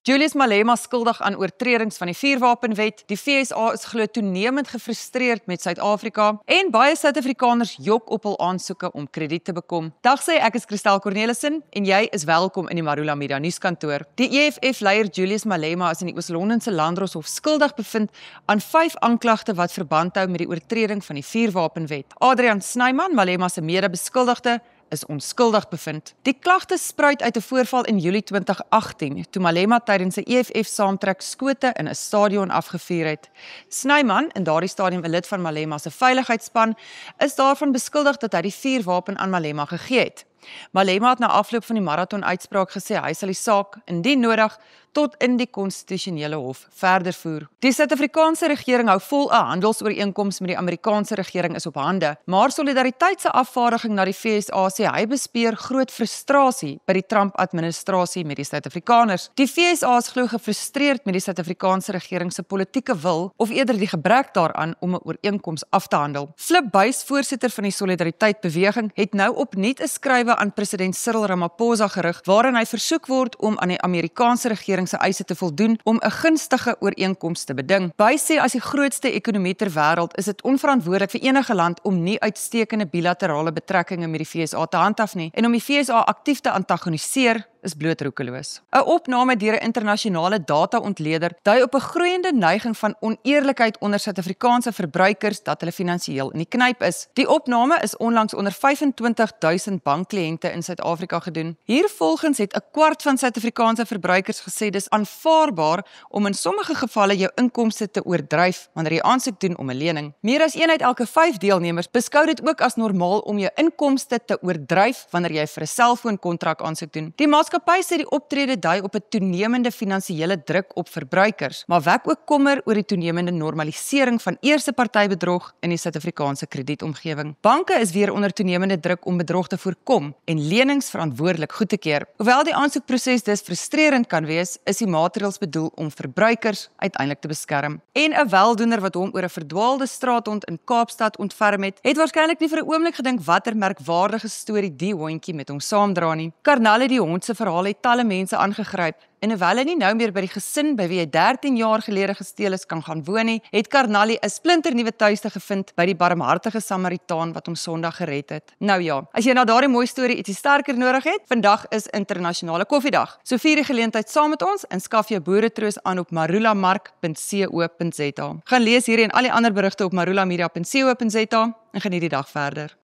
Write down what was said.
Julius Malema skuldig aan oortredings van die vuurwapenwet. Die FSA is glo toenemend gefrustreerd met Suid-Afrika en baie Suid-Afrikaners jok op hul aansoeke om krediet te bekom. Dag sê, ek is Christel Cornelissen en jy is welkom in die Marula Media nuuskantoor. Die EFF-leier Julius Malema is in die Oos-Londense Landdroshof skuldig bevind aan 5 aanklagte wat verband hou met die oortreding van die vuurwapenwet. Adrian Snyman, Malema se mede-beskuldigde, is onskuldig bevind. Die klagte spruit uit 'n voorval in Julie 2018, toe Malema tydens 'n EFF-saamtrek skote in 'n stadion afgevuur het. Snyman, in daardie stadium 'n lid van Malema se veiligheidsspan, is daarvan beskuldig dat hy die vuurwapen aan Malema gegee het. Malema het na afloop van die marathon-uitspraak gesê hy sal die saak, indien nodig, tot in die konstitusionele hof verder voer. Die Suid-Afrikaanse regering hou vol 'n handelsooreenkoms met die Amerikaanse regering is op hande, maar Solidariteit se afvaardiging na die FSA sê hy bespeer groot frustrasie by die Trump-administrasie met die Suid-Afrikaners. Die FSA is glo gefrustreerd met die Suid-Afrikaanse regering se politieke wil, of eerder die gebrek daaraan om 'n ooreenkoms af te handel. Flip Buys, voorsitter van die Solidariteit-beweging, het nou opnuut 'n skrywe aan president Cyril Ramaphosa gerig, waarin hy versoek word om aan die Amerikaanse regering se eise te voldoen om 'n gunstige ooreenkoms te beding. Buys sê as die grootste ekonomie ter wêreld is dit onverantwoordelik vir enige land om nie uitstekende bilaterale betrekkinge met die FSA te handhaaf nie en om die FSA aktief te antagoniseer is bloot roekeloos. 'n Opname deur 'n internasionale data-ontleder dui op 'n groeiende neiging van oneerlikheid onder Suid-Afrikaanse verbruikers dat hulle finansiëel in die knyp is. Die opname is onlangs onder 25.000 bankkliënte in Suid-Afrika gedoen. Hiervolgens het 'n kwart van Suid-Afrikaanse verbruikers gesê dis aanvaarbaar om in sommige gevalle jou inkomste te oordryf wanneer jy aansoek doen om 'n lening. Meer as 1 uit elke 5 deelnemers beskou dit ook as normaal om jou inkomste te oordryf wanneer jy vir 'n selfoonkontrak aansoek doen. Die maatskappy sê die optrede dui op 'n toenemende finansiële druk op verbruikers, maar wek ook kommer oor die toenemende normalisering van eerste party bedrog in die Suid-Afrikaanse kredietomgewing. Banke is weer onder toenemende druk om bedrog te voorkom en lenings verantwoordelik goed te keer. Hoewel die aansoekproses dus frustrerend kan wees, is die maatreëls bedoel om verbruikers uiteindelik te beskerm. En 'n weldoener wat hom oor 'n verdwaalde straathond in Kaapstad ontferm het waarskynlik nie vir 'n oomblik gedink watter merkwaardige storie die hondjie met hom saamdra nie. Karnal, die hond se verhaal het talle mense aangegryp. En hoewel hy nie nou meer by die gesin by wie hy 13 jaar gelede gesteel is kan gaan woon nie, het Karnali 'n splinternuwe tuiste gevind by die barmhartige Samaritaan wat hom Sondag gered het. Nou ja, as jy na daardie mooi storie ietsie sterker nodig het, vandag is internasionale koffiedag. So vier die geleentheid saam met ons en skaf jou boeretroos aan op marulamark.co.za. Gaan lees hierdie en al die ander berigte op marulamedia.co.za en geniet die dag verder.